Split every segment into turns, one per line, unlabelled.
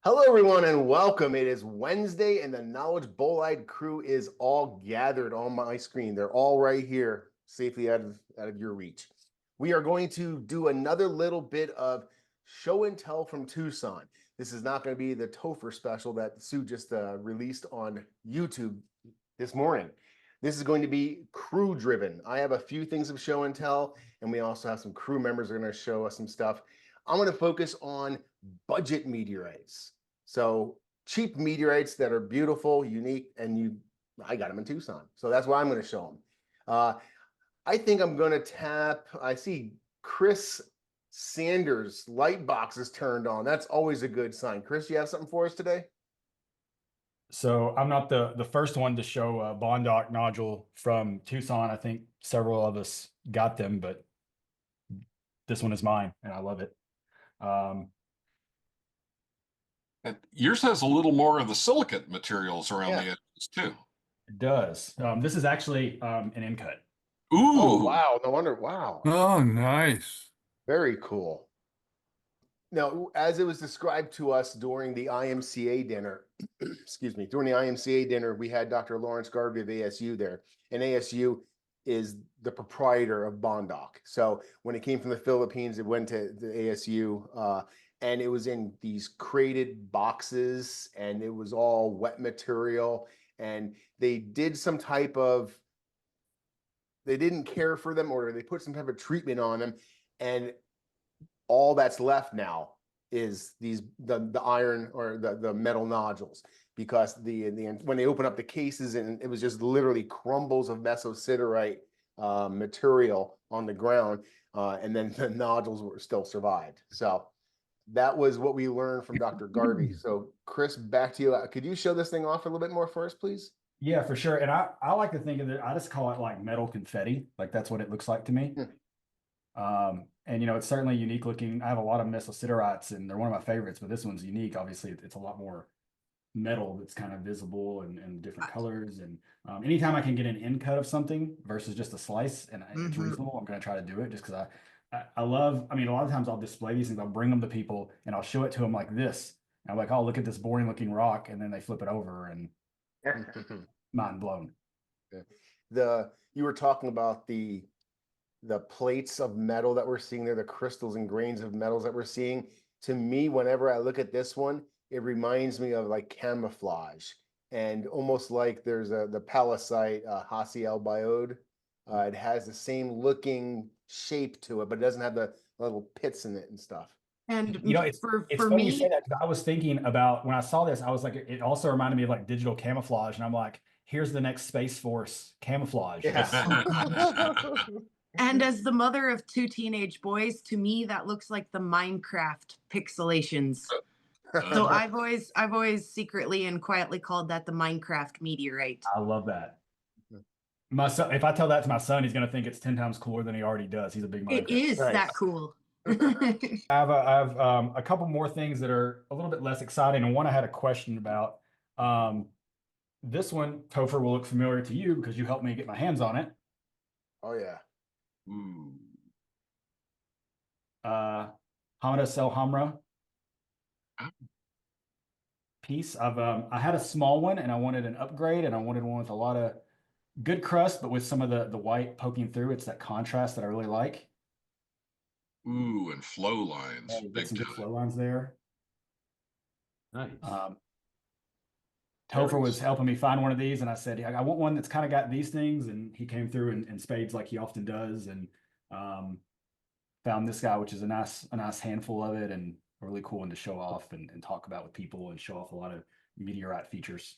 Hello, everyone, and welcome. It is Wednesday, and the Knowledge Bolide crew is all gathered on my screen. They're all right here, safely out of your reach. We are going to do another little bit of show and tell from Tucson. This is not going to be the Topher special that Sue just released on YouTube this morning. This is going to be crew driven. I have a few things of show and tell, and we also have some crew members that are going to show us some stuff. I'm going to focus on budget meteorites. So cheap meteorites that are beautiful, unique, and I got them in Tucson. So that's why I'm going to show them. I think I'm going to tap, I see Chris Sanders' light box is turned on. That's always a good sign. Chris, you have something for us today?
So I'm not the first one to show a Bondoc nodule from Tucson. I think several of us got them, but this one is mine, and I love it.
And yours has a little more of the silicate materials around the edges too.
It does. This is actually an end cut.
Ooh!
Oh, wow! No wonder. Wow!
Oh, nice.
Very cool. Now, as it was described to us during the IMCA dinner, excuse me, during the IMCA dinner, we had Dr. Lawrence Garvey of ASU there, and ASU is the proprietor of Bondoc. So when it came from the Philippines, it went to the ASU, and it was in these crated boxes, and it was all wet material, and they did some type of, they didn't care for them, or they put some type of treatment on them, and all that's left now is the iron or the metal nodules, because when they open up the cases, and it was just literally crumbles of mesosiderite material on the ground, and then the nodules were still survived. So that was what we learned from Dr. Garvey. So Chris, back to you. Could you show this thing off a little bit more for us, please?
Yeah, for sure. And I like to think of it, I just call it like metal confetti. Like that's what it looks like to me. And it's certainly unique looking. I have a lot of mesositerites, and they're one of my favorites, but this one's unique. Obviously, it's a lot more metal that's kind of visible and different colors. And anytime I can get an end cut of something versus just a slice, and it's reasonable, I'm going to try to do it just because I love, a lot of times I'll display these things, I'll bring them to people and I'll show it to them like this. And I'm like, oh, look at this boring looking rock. And then they flip it over and mind blown.
You were talking about the plates of metal that we're seeing there, the crystals and grains of metals that we're seeing. To me, whenever I look at this one, it reminds me of like camouflage, and almost like there's the palisite, Haciel biode. It has the same looking shape to it, but it doesn't have the little pits in it and stuff.
And it's funny you say that, because I was thinking about, when I saw this, I was like, it also reminded me of like digital camouflage, and I'm like, here's the next Space Force camouflage.
And as the mother of two teenage boys, to me that looks like the Minecraft pixelations. So I've always secretly and quietly called that the Minecraft meteorite.
I love that. My son, if I tell that to my son, he's going to think it's 10 times cooler than he already does. He's a big Minecraft.
It is that cool.
I have a couple more things that are a little bit less exciting, and one I had a question about. This one, Topher, will look familiar to you because you helped me get my hands on it.
Oh yeah.
Hamada Sel Hamra piece. I had a small one and I wanted an upgrade, and I wanted one with a lot of good crust, but with some of the white poking through. It's that contrast that I really like.
Ooh, and flow lines.
Big some good flow lines there.
Nice.
Topher was helping me find one of these, and I said, I want one that's kind of got these things, and he came through in spades like he often does, and found this guy, which is a nice handful of it, and a really cool one to show off and talk about with people, and show off a lot of meteorite features.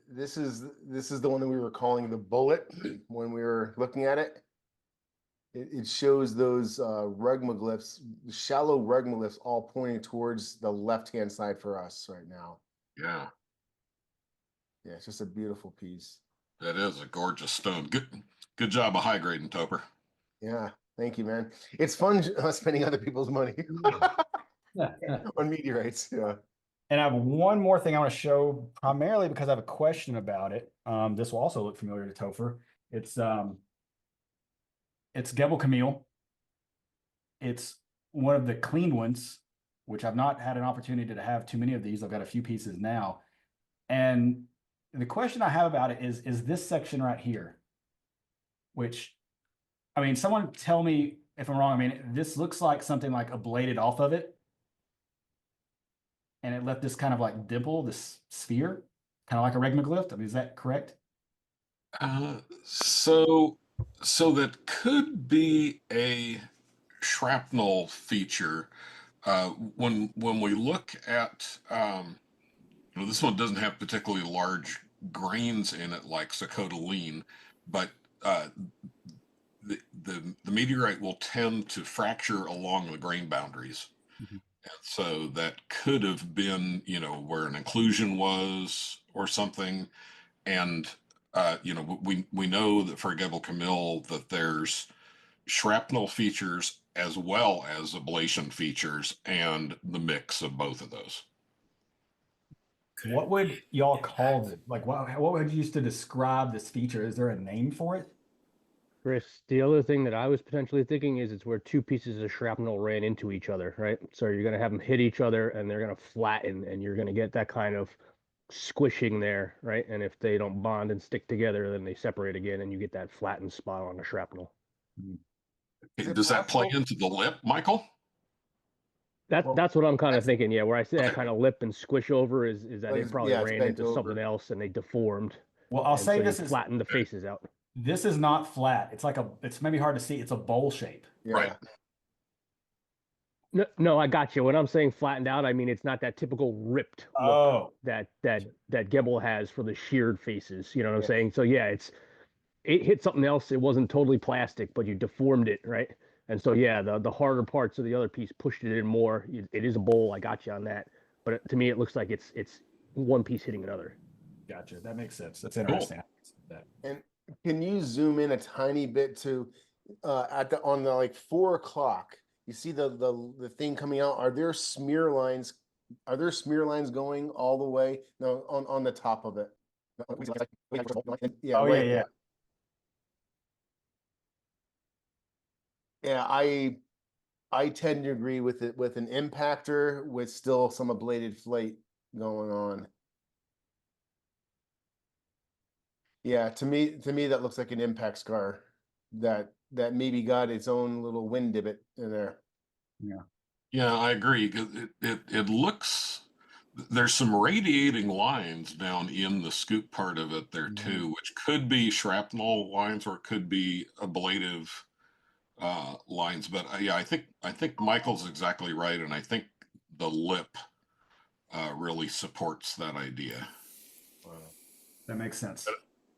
This is the one that we were calling the bullet when we were looking at it. It shows those rugmoglyphs, shallow rugmoglyphs, all pointing towards the left-hand side for us right now.
Yeah.
Yeah, it's just a beautiful piece.
That is a gorgeous stone. Good job of high grading, Topher.
Yeah, thank you, man. It's fun spending other people's money on meteorites. Yeah.
And I have one more thing I want to show, primarily because I have a question about it. This will also look familiar to Topher. It's Gebel Kamil. It's one of the clean ones. which I've not had an opportunity to have too many of these. I've got a few pieces now. And the question I have about it is this section right here, which, I mean, someone tell me if I'm wrong. I mean, this looks like something like ablated off of it. And it left this kind of like dimple, this sphere, kind of like a regmaglyph. I mean, is that correct?
So that could be a shrapnel feature. When we look at, this one doesn't have particularly large grains in it like Socotoline, but the meteorite will tend to fracture along the grain boundaries.
Mhm.
And so that could have been, where an inclusion was or something. And, we know that for Gebel Kamil that there's shrapnel features as well as ablation features and the mix of both of those.
What would y'all call it? Like, what would you use to describe this feature? Is there a name for it?
Chris, the other thing that I was potentially thinking is it's where two pieces of shrapnel ran into each other, right? So you're going to have them hit each other and they're going to flatten and you're going to get that kind of squishing there, right? And if they don't bond and stick together, then they separate again and you get that flattened spot on the shrapnel.
Is it
Does that play
possible-
into the lip, Michael?
That's what I'm kind of
that's-
thinking. Yeah, where I say that
Okay.
kind of lip and squish over is that
Like
it probably
it's
ran
bent
into
over.
something else and they deformed.
Well, I'll
and
say
so
this
you
is
flatten the faces out.
this is not flat. It's like it's maybe hard to see. It's a bowl shape.
Yeah.
Right.
No, I got you. When I'm saying flattened out, I mean it's not that typical ripped look
Oh,
that Gebel has for the sheared faces. You know what I'm
Yeah.
saying? So yeah, it hit something else. It wasn't totally plastic, but you deformed it, right? And so yeah, the harder parts of the other piece pushed it in more. It is a bowl. I got you on that. But to me, it looks like it's one piece hitting another.
gotcha. That makes sense. That's interesting. That.
And can you zoom in a tiny bit to on the like 4 o'clock? You see the thing coming out. Are there smear lines? Are there smear lines going all the way? No, on the top of it. Yeah,
Oh,
right
yeah.
there. Yeah, I tend to agree with it with an impactor with still some ablated flake going on. Yeah, to me that looks like an impact scar that maybe got its own little wind divot in there.
Yeah, I agree. 'Cause it looks, there's some radiating lines down in the scoop part of it there too, which could be shrapnel lines or it could be ablative lines. But yeah, I think Michael's exactly right, and I think the lip really supports that idea.
That makes sense.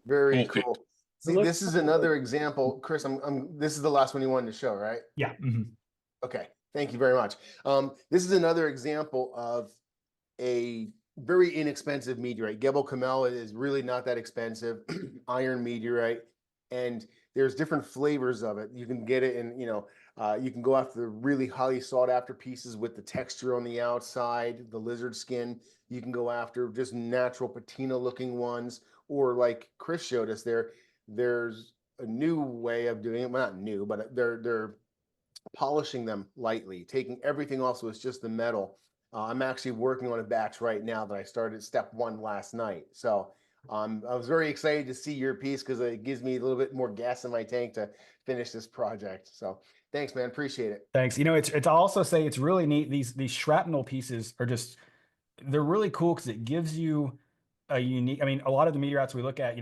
Very
Okay.
cool. See, this is another example, Chris. This is the last one you wanted to show, right?
Yeah. Mhm.
Okay, thank you very much. This is another example of a very inexpensive meteorite. Gebel Kamil is really not that expensive. Iron meteorite, and there's different flavors of it. You can get it in, you can go after the really highly sought after pieces with the texture on the outside, the lizard skin. You can go after just natural patina looking ones, or like Chris showed us there. There's a new way of doing it. Well, not new, but they're polishing them lightly, taking everything off so it's just the metal. I'm actually working on a batch right now that I started step 1 last night. So I was very excited to see your piece because it gives me a little bit more gas in my tank to finish this project. So thanks, man. Appreciate it.
Thanks. It's I'll also say it's really neat. These shrapnel pieces are they're really cool because it gives you a unique. I mean, a lot of the meteorites we look at,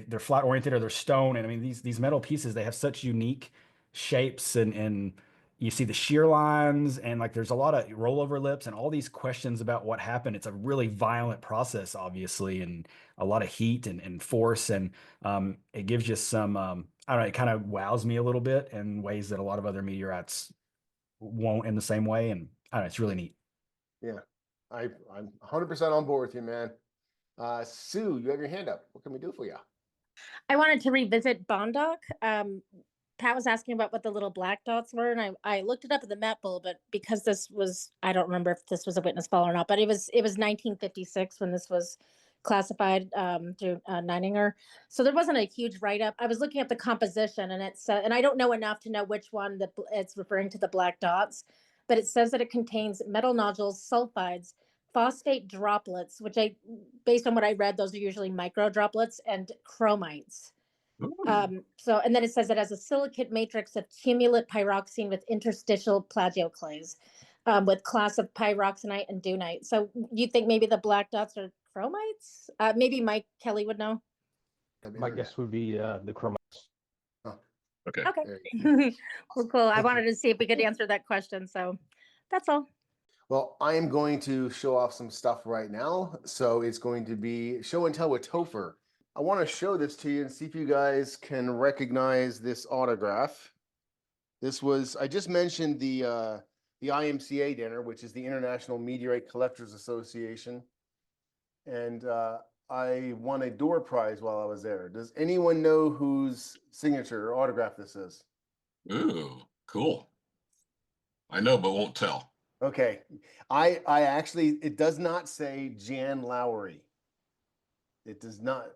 they're flat oriented or they're stone, and I mean these metal pieces, they have such unique shapes, and you see the shear lines, and like there's a lot of rollover lips and all these questions about what happened. It's a really violent process, obviously, and a lot of heat and force, and it gives you some I don't know, it kind of wows me a little bit in ways that a lot of other meteorites won't in the same way, and I don't know, it's really neat.
Yeah, I'm 100% on board with you, man. Sue, you have your hand up. What can we do for you?
I wanted to revisit Bondoc. Pat was asking about what the little black dots were, and I looked it up in the Met Bull, but because this was, I don't remember if this was a witness fall or not, but it was 1956 when this was classified through Neininger. So there wasn't a huge write-up. I was looking at the composition, and and I don't know enough to know which one it's referring to the black dots, but it says that it contains metal nodules, sulfides, phosphate droplets, which based on what I read, those are usually micro droplets, and chromites. So, and then it says it has a silicate matrix of cumulate pyroxene with interstitial plagioclase, with class of pyroxenite and dunite. So you think maybe the black dots are chromites? Maybe Mike Kelly would know.
My guess would be the chromites.
Okay.
Okay. Well, cool. I wanted to see if we could answer that question. So that's all.
Well, I am going to show off some stuff right now. So it's going to be show and tell with Topher. I want to show this to you and see if you guys can recognize this autograph. This was, I just mentioned the IMCA dinner, which is the International Meteorite Collectors Association. And I won a door prize while I was there. Does anyone know whose signature or autograph this is?
Ooh, cool. I know, but won't tell.
Okay. I actually, it does not say Jan Lowry. It does not.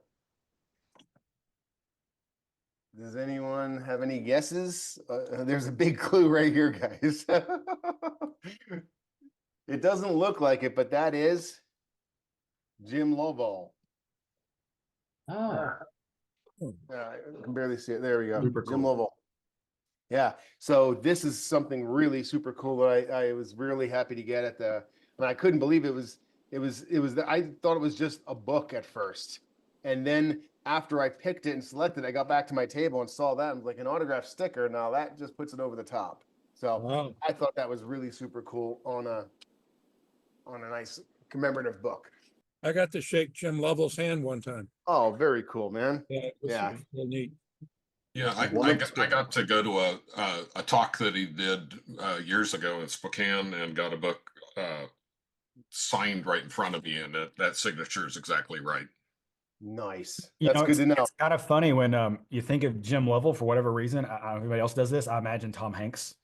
Does anyone have any guesses? There's a big clue right here, guys. It doesn't look like it, but that is Jim Lovell.
Oh,
I can barely see it. There we go.
Super
Jim
cool.
Lovell. Yeah. So this is something really super cool that I was really happy to get at the, but I couldn't believe I thought it was just a book at first. And then after I picked it and selected, I got back to my table and saw that. I was like, an autograph sticker. Now that just puts it over the top. So
Wow.
I thought that was really super cool on a nice commemorative book.
I got to shake Jim Lovell's hand one time.
Oh, very cool, man.
It was
Yeah.
real neat.
Yeah, I got to go to a talk that he did years ago in Spokane and got a book signed right in front of me, and that signature is exactly right.
Nice.
You
That's
know,
good to know.
It's kind of funny when you think of Jim Lovell for whatever reason. I don't know if anybody else does this. I imagine Tom Hanks.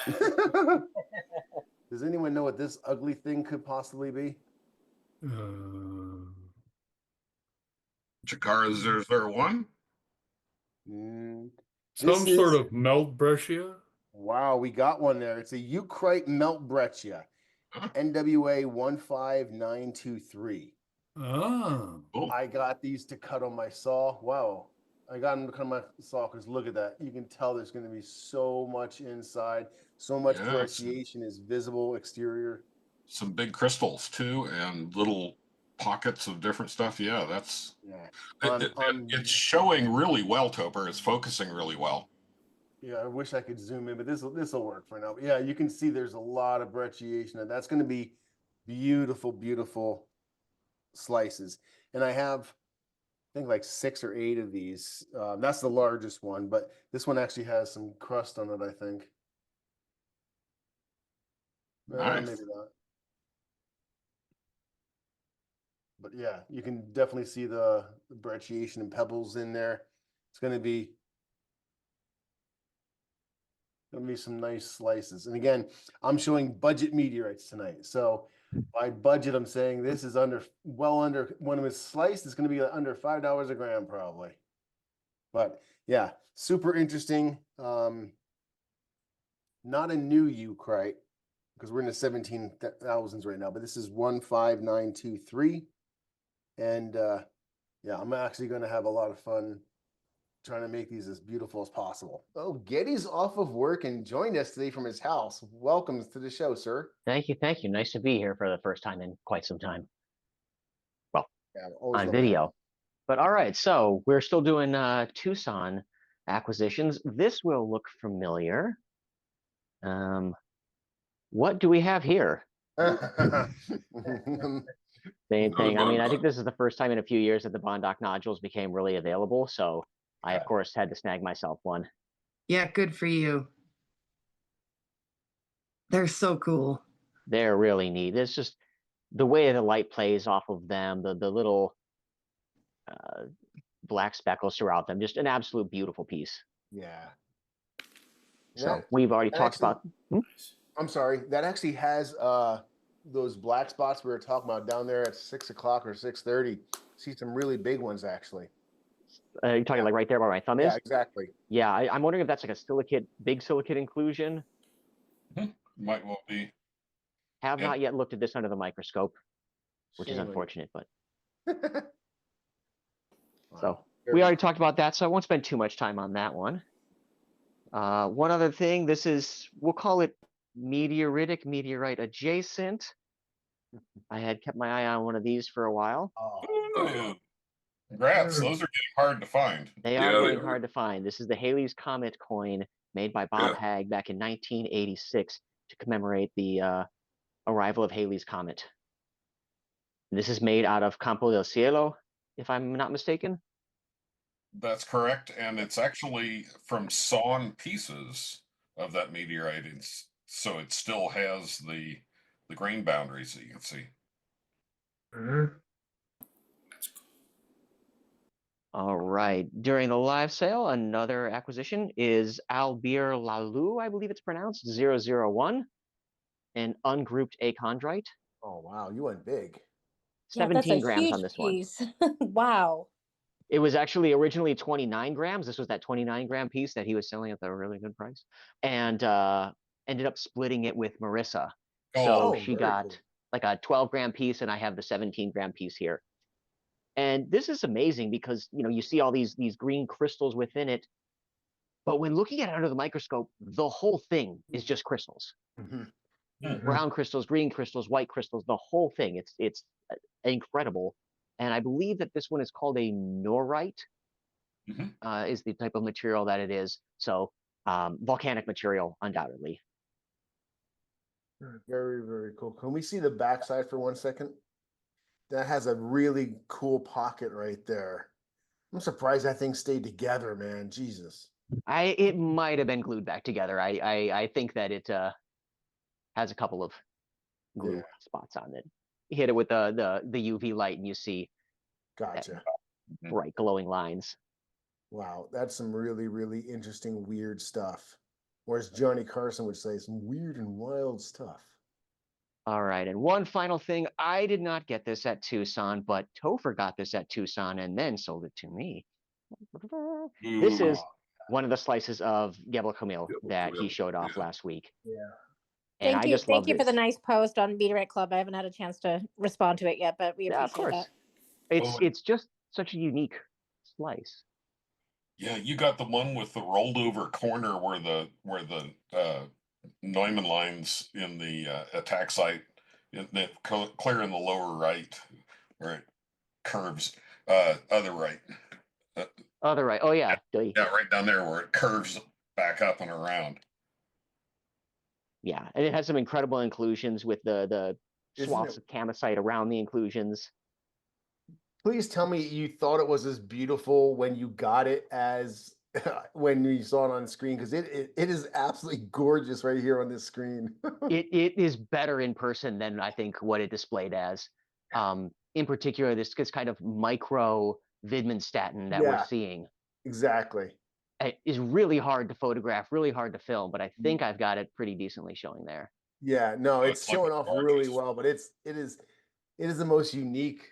Does anyone know what this ugly thing could possibly be?
Chikara 001?
Some sort of melt breccia.
Wow, we got one there. It's a Eucrite melt breccia,
Huh.
NWA 15923.
Ah,
Cool.
I got these to cut on my saw. Wow. I got them to cut on my saw because look at that. You can tell there's going to be so much inside. So much
Yes.
brecciation is visible exterior.
Some big crystals too, and little pockets of different stuff. Yeah, that's
Yeah.
it's showing really well, Topher. It's focusing really well.
Yeah, I wish I could zoom in, but this will work for now. But yeah, you can see there's a lot of brecciation, and that's going to be beautiful, beautiful slices. And I have, I think, like 6 or 8 of these. That's the largest one, but this one actually has some crust on it, I think.
Nice.
Maybe not. But yeah, you can definitely see the brecciation and pebbles in there. It's going to be some nice slices. And again, I'm showing budget meteorites tonight. So by budget, I'm saying this is well under, when it was sliced, it's going to be under $5 a gram probably. But yeah, super interesting. Not a new Eucrite because we're in the 17,000s right now, but this is 15923. And yeah, I'm actually going to have a lot of fun trying to make these as beautiful as possible. Oh, Getty's off of work and joined us today from his house. Welcome to the show, sir.
Thank you. Thank you. Nice to be here for the first time in quite some time. Well,
Yeah, always
on
love to have
video. But all right, so we're still doing Tucson acquisitions. This will look familiar. What do we have here?
you.
Same thing. I mean, I think
Bondoc.
this is the first time in a few years that the Bondoc nodules became really available. So I, of course, had to snag myself one.
Yeah, good for you. They're so cool.
They're really neat. It's just the way the light plays off of them, the little black speckles throughout them, just an absolute beautiful piece.
Yeah.
So
That-
we've already
that
talked
actually-
about.
I'm sorry. That actually has those black spots we were talking about down there at 6 o'clock or 6:30. See some really big ones actually.
You're talking like right there where my thumb
Yeah,
is?
exactly.
Yeah, I'm wondering if that's like a big silicate inclusion.
Might well be.
Have
Yeah.
not yet looked at this under the microscope, which is
Shame on you.
unfortunate, but
Wow.
so
Very
we already
cool.
talked about that, so I won't spend too much time on that one. One other thing, this is, we'll call it meteoritic, meteorite adjacent. I had kept my eye on one of these for a while.
Oh, congrats. Those are getting hard to find.
They
Yeah,
are
they
getting
are.
hard to find. This is the Halley's Comet coin made by Bob
Yeah.
Hagg back in 1986 to commemorate the arrival of Halley's Comet. This is made out of Campo del Cielo, if I'm not mistaken.
That's correct. And it's actually from sawn pieces of that meteorite. So it still has the grain boundaries that you can see.
All right. During the live sale, another acquisition is Bir Lahlou, I believe it's pronounced, 001, an ungrouped achondrite.
Oh, wow. You went big.
Yeah, that's a
17 grams
huge
on this one.
piece. Wow.
It was actually originally 29 grams. This was that 29-gram piece that he was selling at a really good price, and ended up splitting it with Marissa. So
Oh,
she
very
got
cool.
like a 12-gram piece, and I have the 17-gram piece here. And this is amazing because you see all these green crystals within it, but when looking at it under the microscope, the whole thing is just crystals. Brown crystals, green crystals, white crystals, the whole thing. It's incredible. And I believe that this one is called a norite, is the type of material that it is. So volcanic material, undoubtedly.
Very, very cool. Can we see the backside for 1 second? That has a really cool pocket right there. I'm surprised that thing stayed together, man. Jesus.
It might have been glued back together. I think that it has a couple of glue spots on it. You hit it with the UV light, and you see
Gotcha.
bright glowing lines.
Wow, that's some really, really interesting, weird stuff. Or as Johnny Carson would say, some weird and wild stuff.
All right, and one final thing. I did not get this at Tucson, but Topher got this at Tucson and then sold it to me. This is one of the slices of Gebel Kamil that he showed off last week.
Yeah.
And I just
Thank
love
you for the
this.
nice post on Meteorite Club. I haven't had a chance to respond to it yet, but we
Yeah, of
appreciate
course.
that.
It's just such a unique slice.
Yeah, you got the one with the rolled over corner where the Neumann lines in the attack site, clear in the lower right, where it curves. Other right.
Other right. Oh yeah.
Yeah, right down there where it curves back up and around.
Yeah, and it has some incredible inclusions with the swaths of camosite around the inclusions.
Please tell me you thought it was as beautiful when you got it as when you saw it on screen, because it is absolutely gorgeous right here on this screen.
It is better in person than I think what it displayed as. In particular, this kind of micro Widmanstätten that we're seeing.
Exactly.
It is really hard to photograph, really hard to film, but I think I've got it pretty decently showing there.
Yeah, no, it's
like
showing off really well, but it is the most unique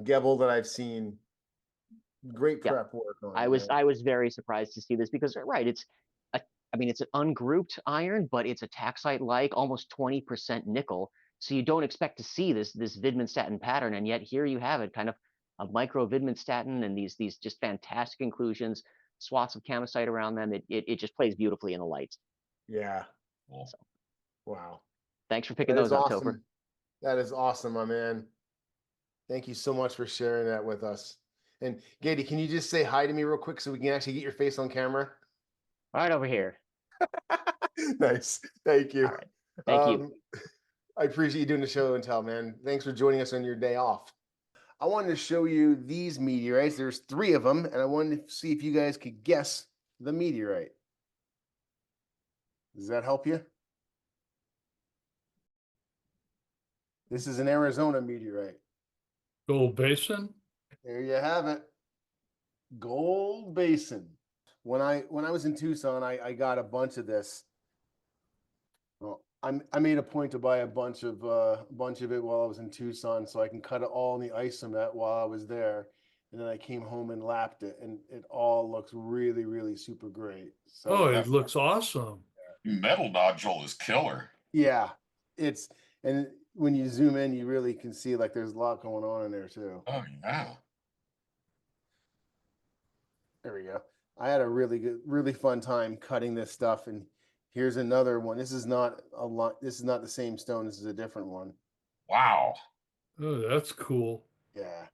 Gebel that I've seen. Great prep work on it.
I was very surprised to see this because it's it's an ungrouped iron, but it's a taxite like almost 20% nickel. So you don't expect to see this Widmanstätten pattern, and yet here you have it, kind of a micro Widmanstätten and these just fantastic inclusions, swaths of camosite around them. It just plays beautifully in the lights.
Yeah.
So,
wow.
Thanks for picking those up, Topher.
That is awesome, my man. Thank you so much for sharing that with us. And Gady, can you just say hi to me real quick so we can actually get your face on camera?
Right over here.
Nice. Thank you.
All right. Thank you.
I appreciate you doing the show and tell, man. Thanks for joining us on your day off. I wanted to show you these meteorites. There's 3 of them, and I wanted to see if you guys could guess the meteorite. Does that help you? This is an Arizona meteorite.
Gold Basin?
There you have it. Gold Basin. When I was in Tucson, I got a bunch of this. Well, I made a point to buy a bunch of it while I was in Tucson, so I can cut it all in the isomet while I was there. And then I came home and lapped it, and it all looks really, really super great. So
Oh, it looks awesome.
Metal nodule is killer.
Yeah, and when you zoom in, you really can see like there's a lot going on in there too.
Oh yeah.
There we go. I had a really fun time cutting this stuff, and here's another one. This is not a lot. This is not the same stone. This is a different one.
Wow.
Oh, that's cool.
Yeah.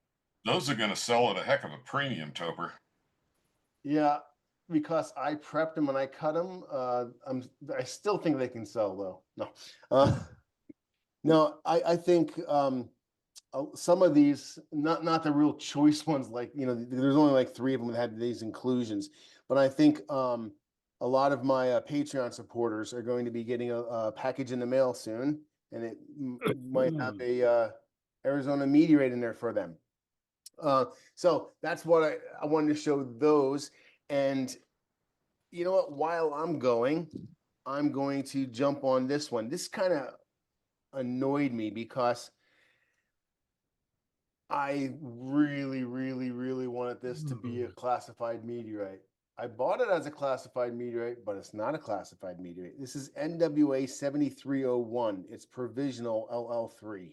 Those are going to sell at a heck of a premium, Topher.
Yeah, because I prepped them and I cut them. I still think they can sell though. No, no, I think some of these, not the real choice ones, like, you know, there's only like 3 of them that had these inclusions, but I think a lot of my Patreon supporters are going to be getting a package in the mail soon, and it might have a Arizona meteorite in there for them. So that's what I wanted to show those. And you know what, while I'm going to jump on this one. This kind of annoyed me because I really wanted this to be a classified meteorite. I bought it as a classified meteorite, but it's not a classified meteorite. This is NWA 7301. It's provisional LL3.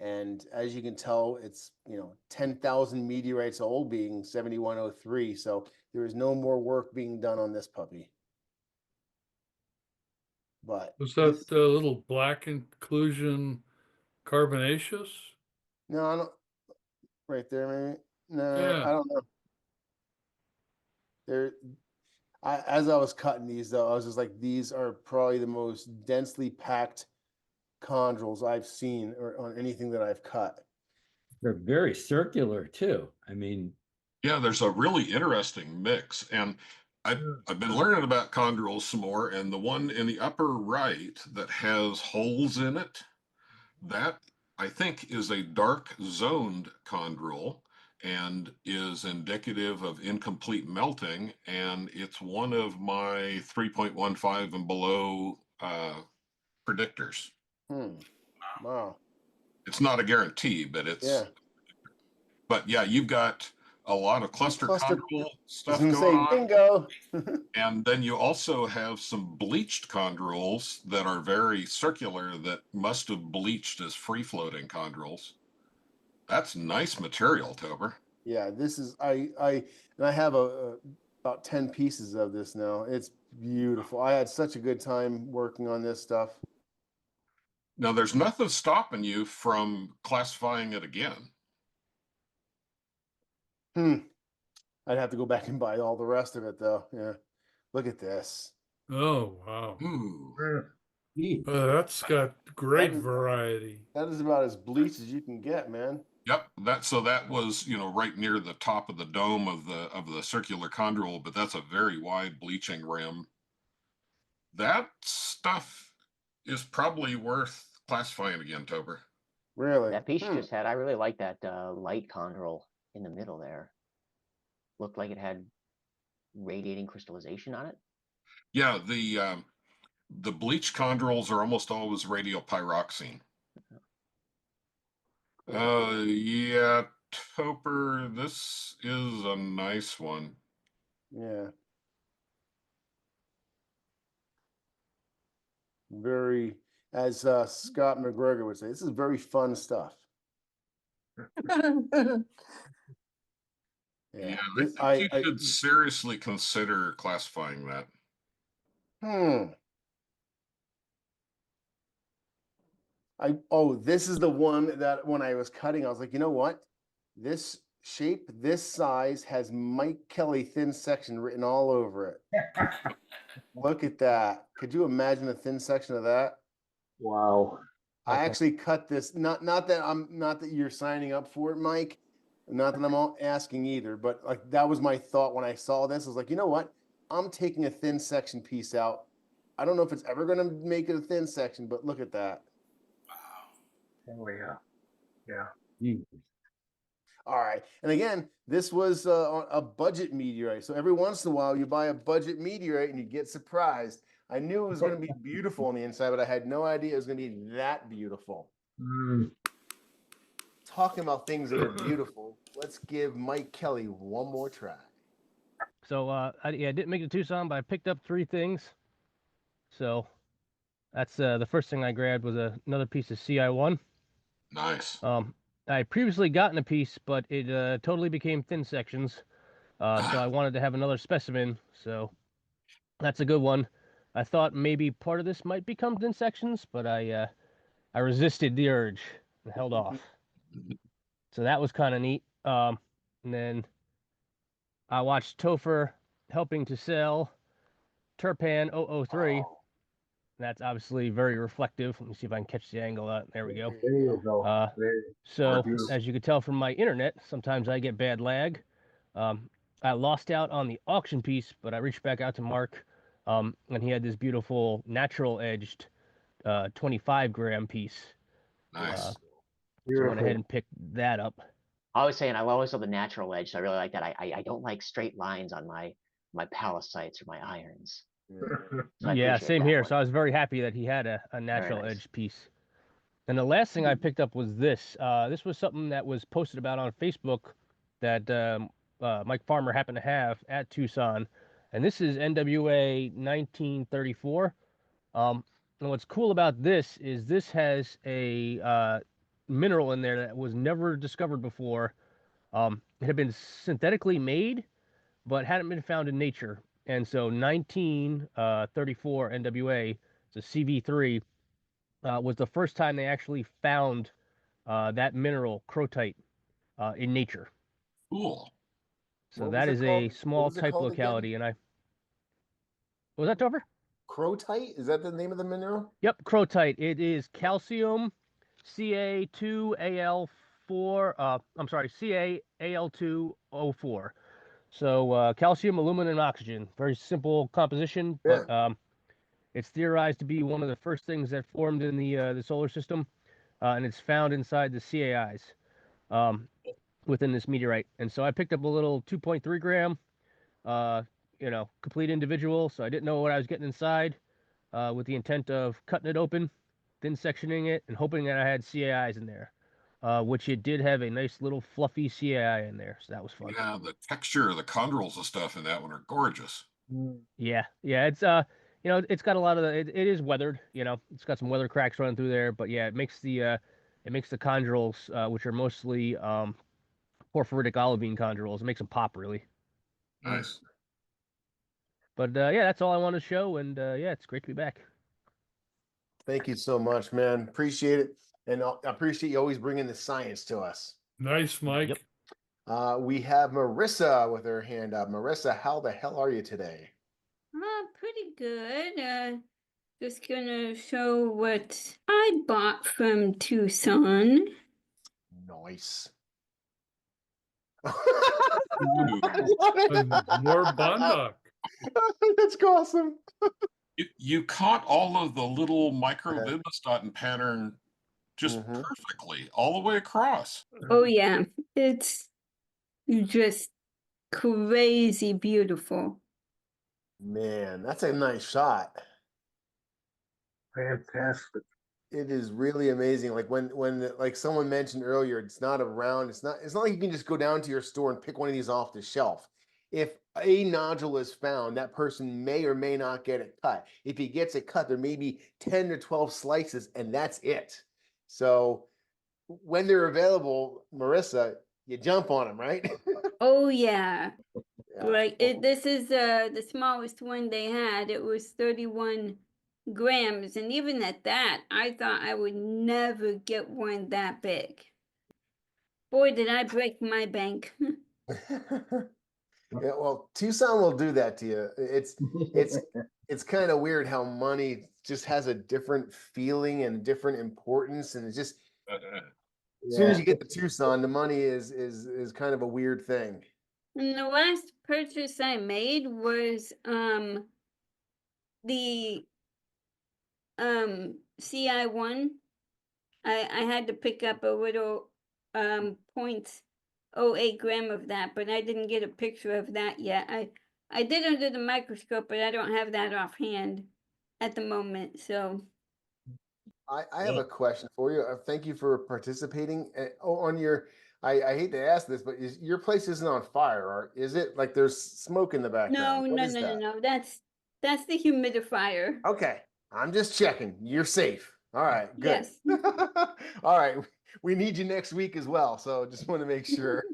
And as you can tell, it's, you know, 10,000 meteorites old, being 7103. So there is no more work being done on this puppy. But
Was that the little black inclusion carbonaceous?
no, I don't. Right there, maybe. No,
Yeah.
I don't know. As I was cutting these, though, I was just like, these are probably the most densely packed chondrules I've seen or on anything that I've cut.
They're very circular too. I mean,
yeah, there's a really interesting mix, and I've been learning about chondrules some more, and the one in the upper right that has holes in it, that I think is a dark zoned chondrule and is indicative of incomplete melting, and it's one of my 3.15 and below predictors.
Wow.
It's not a guarantee, but it's.
Yeah.
But yeah, you've got a lot of cluster chondrule stuff going on.
Bingo.
And then you also have some bleached chondrules that are very circular that must have bleached as free-floating chondrules. That's nice material, Topher.
Yeah, this is I have about 10 pieces of this now. It's beautiful. I had such a good time working on this stuff.
Now, there's nothing stopping you from classifying it again.
I'd have to go back and buy all the rest of it, though. Yeah. Look at this.
Oh, wow.
Ooh.
That's got great variety.
That is about as bleached as you can get, man.
Yep, that was, you know, right near the top of the dome of the circular chondrule, but that's a very wide bleaching rim. That stuff is probably worth classifying again, Topher.
Really?
That piece you just had, I really like that light chondrule in the middle there. Looked like it had radiating crystallization on it.
Yeah, the bleach chondrules are almost always radiopyroxene. Yeah, Topher, this is a nice one.
Yeah. Very, as Scott McGregor would say, this is very fun stuff.
Yeah, I think you should seriously consider classifying that.
This is the one that when I was cutting, I was like, you know what? This shape, this size has Mike Kelly thin section written all over it. Look at that. Could you imagine a thin section of that?
Wow.
I actually cut this, not that you're signing up for it, Mike. Not that I'm all asking either, but like that was my thought when I saw this. I was like, you know what? I'm taking a thin section piece out. I don't know if it's ever going to make it a thin section, but look at that.
Oh yeah. Yeah.
All right. And again, this was a budget meteorite. So every once in a while you buy a budget meteorite and you get surprised. I knew it was going to be beautiful on the inside, but I had no idea it was going to be that beautiful. Talking about things that are beautiful, let's give Mike Kelly one more try.
So I didn't make it to Tucson, but I picked up 3 things. So that's the first thing I grabbed was another piece of CI1.
Nice.
I had previously gotten a piece, but it totally became thin sections. So I wanted to have another specimen. So that's a good one. I thought maybe part of this might become thin sections, but I resisted the urge and held off. So that was kind of neat. And then I watched Topher helping to sell Turpan 003.
Oh,
That's obviously very reflective. Let me see if I can catch the angle out. There we go.
there you go.
So
Beautiful.
as you can tell from my internet, sometimes I get bad lag. I lost out on the auction piece, but I reached back out to Mark, and he had this beautiful natural edged 25-gram piece.
Nice.
So I went ahead and picked that up.
I was saying I always love the natural edge, so I really like that. I don't like straight lines on my pallasites or my irons. So I
Yeah,
appreciate
same
that
here.
one.
So I was very happy that he had a natural
nice.
edge piece. And the last thing I picked up was this. This was something that was posted about on Facebook that Mike Farmer happened to have at Tucson. And this is NWA 1934. And what's cool about this is this has a mineral in there that was never discovered before. It had been synthetically made, but hadn't been found in nature. And so 1934 NWA, it's a CV3, was the first time they actually found that mineral, crotite, in nature.
Cool.
So
What
that
was
is
it
a
called? What
small
was it
type
called again?
locality. And was that Topher?
Crotite? Is that the name of the mineral?
Yep, crotite. It is calcium Ca2Al4. I'm sorry, CaAl2O4. So calcium, aluminum, oxygen. Very simple composition, but it's theorized to be one of the first things that formed in the solar system, and it's found inside the CAIs within this meteorite. And so I picked up a little 2.3 gram, complete individual. So I didn't know what I was getting inside, with the intent of cutting it open, thin sectioning it, and hoping that I had CAIs in there, which it did have a nice little fluffy CAI in there. So that was fun.
Yeah, the texture of the chondrules and stuff in that one are gorgeous.
Yeah, it's it's got a lot of it is weathered, it's got some weather cracks running through there, but yeah, it makes the chondrules, which are mostly porphyritic olivine chondrules, it makes them pop really.
Nice.
But yeah, that's all I want to show, and yeah, it's great to be back.
Thank you so much, man. Appreciate it. And I appreciate you always bringing the science to us.
Nice, Mike.
Yep.
We have Marissa with her hand up. Marissa, how the hell are you today?
Pretty good. Just gonna show what I bought from Tucson.
Nice.
More Bondoc.
That's awesome.
You caught all of the little microvivistatin pattern just perfectly all the way across.
Oh yeah, it's just crazy beautiful.
Man, that's a nice shot.
Fantastic.
It is really amazing. Like when like someone mentioned earlier, it's not around. It's not like you can just go down to your store and pick one of these off the shelf. If a nodule is found, that person may or may not get it cut. If he gets it cut, there may be 10 to 12 slices, and that's it. So when they're available, Marissa, you jump on them, right?
Oh yeah. Like this is the smallest one they had. It was 31 grams, and even at that, I thought I would never get one that big. Boy, did I break my bank.
Yeah, well, Tucson will do that to you. It's kind of weird how money just has a different feeling and different importance, and it's just as soon as you get to Tucson, the money is kind of a weird thing.
And the last purchase I made was the CI1. I had to pick up a little 0.08 gram of that, but I didn't get a picture of that yet. I did under the microscope, but I don't have that offhand at the moment. So
I have a question for you. Thank you for participating. On your, I hate to ask this, but your place isn't on fire, or is it? Like there's smoke in the background.
no. That's That's the humidifier.
Okay, I'm just checking. You're safe. All right, good.
Yes.
All right, we need you next week as well, so just want to make sure.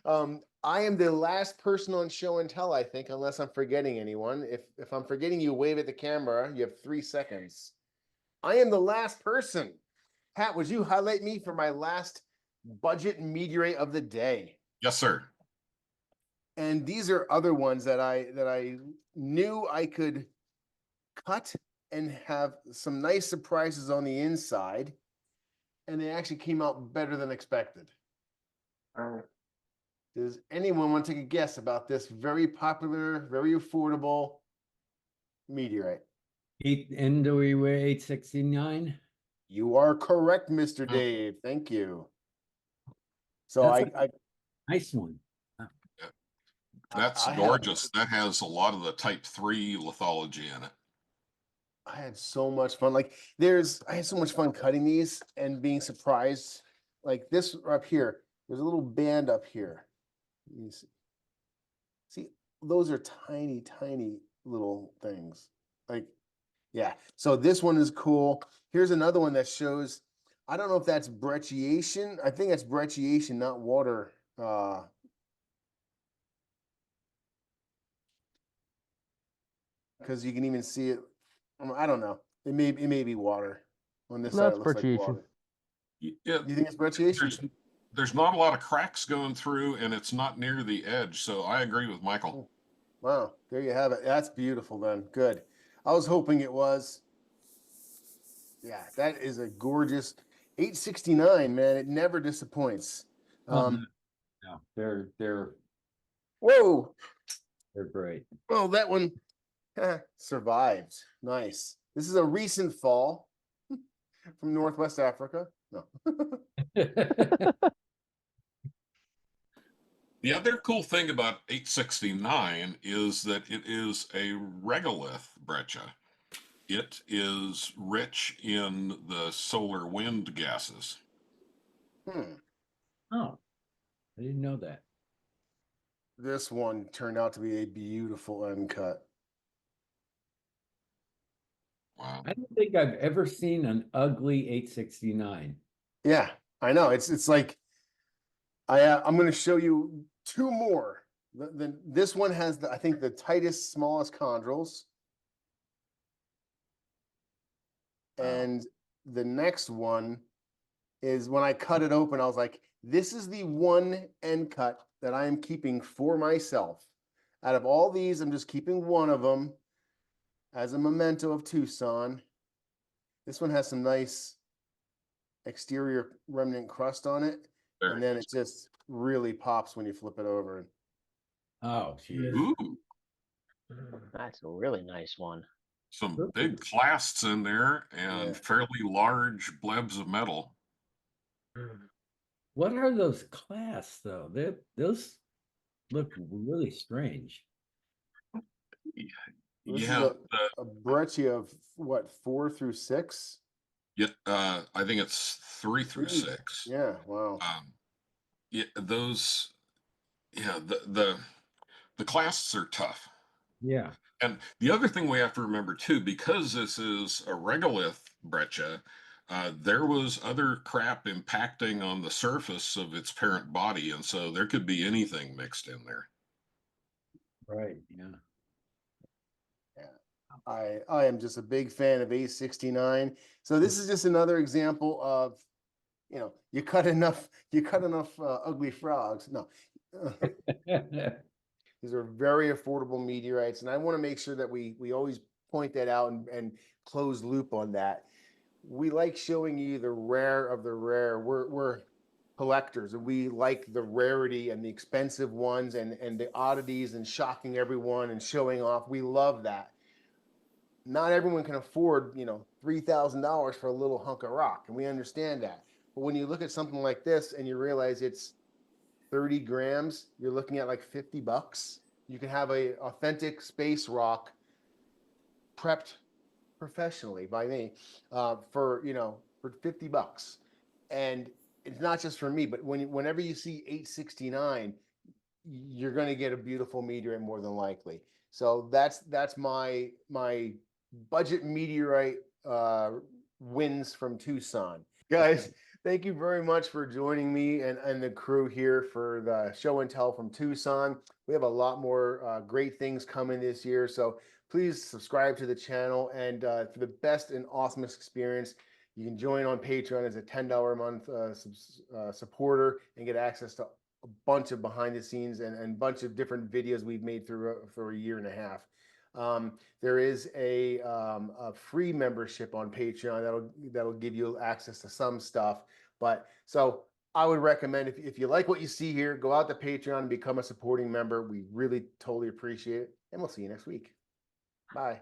I am the last person on show and tell, I think, unless I'm forgetting anyone. If I'm forgetting you, wave at the camera. You have 3 seconds. I am the last person. Pat, would you highlight me for my last budget meteorite of the day?
Yes, sir.
And these are other ones that I knew I could cut and have some nice surprises on the inside, and they actually came out better than expected. Does anyone want to take a guess about this very popular, very affordable meteorite?
NWA 869.
You are correct, Mr.
Oh.
Dave. Thank you. So
That's
I
Nice one.
That's
I
gorgeous. That has a lot of the type 3 lithology in it.
I had so much fun. Like I had so much fun cutting these and being surprised. Like this up here, there's a little band up here. You see, those are tiny, tiny little things. Like, yeah. So this one is cool. Here's another one that shows, I don't know if that's brecciation. I think that's brecciation, not water. Because you can even see it. I don't know. It may be water. On this
No,
side,
it's
it looks like
brecciation.
water.
Yeah,
You think it's brecciation?
there's not a lot of cracks going through, and it's not near the edge. So I agree with Michael.
Wow, there you have it. That's beautiful then. Good. I was hoping it was. Yeah, that is a gorgeous 869, man. It never disappoints.
No, they're
Whoa.
great.
Well, that one survived. Nice. This is a recent fall from Northwest Africa. No.
The other cool thing about 869 is that it is a regolith breccia. It is rich in the solar wind gases.
Oh, I didn't know that.
This one turned out to be a beautiful uncut.
Wow.
I don't think I've ever seen an ugly 869.
Yeah, I know. It's like I'm going to show you 2 more. This one has I think the tightest, smallest chondrules. And the next one is when I cut it open, I was like, this is the one end cut that I am keeping for myself. Out of all these, I'm just keeping one of them as a memento of Tucson. This one has some nice exterior remnant crust on it.
Very
And then
nice.
it just really pops when you flip it over.
Oh, geez.
Ooh,
That's a really nice one.
some big clasts in there and
Yeah.
fairly large blebs of metal.
What are those clasps, though? Those look really strange.
This
Yeah,
is a breccia of what, 4 through 6?
I think it's 3 through 6.
Yeah, wow.
Yeah, those, yeah, the clasts are tough.
Yeah.
And the other thing we have to remember too, because this is a regolith breccia, there was other crap impacting on the surface of its parent body, and so there could be anything mixed in there.
Right. Yeah.
I am just a big fan of 869. So this is just another example of, you cut enough ugly frogs. No, these are very affordable meteorites, and I want to make sure that we always point that out and close loop on that. We like showing you the rare of the rare. We're collectors, and we like the rarity and the expensive ones and the oddities and shocking everyone and showing off. We love that. Not everyone can afford, $3,000 for a little hunk of rock, and we understand that. But when you look at something like this and you realize it's 30 grams, you're looking at like $50. You can have a authentic space rock prepped professionally by me for $50. And it's not just for me, but whenever you see 869, you're going to get a beautiful meteorite more than likely. So that's my budget meteorite wins from Tucson. Guys, thank you very much for joining me and the crew here for the show and tell from Tucson. We have a lot more great things coming this year, so please subscribe to the channel. And for the best and awesomest experience, you can join on Patreon as a $10 a month supporter and get access to a bunch of behind the scenes and bunch of different videos we've made for a year and a half. There is a free membership on Patreon that'll give you access to some stuff. But so I would recommend if you like what you see here, go out to Patreon and become a supporting member. We really totally appreciate it. And we'll see you next week. Bye.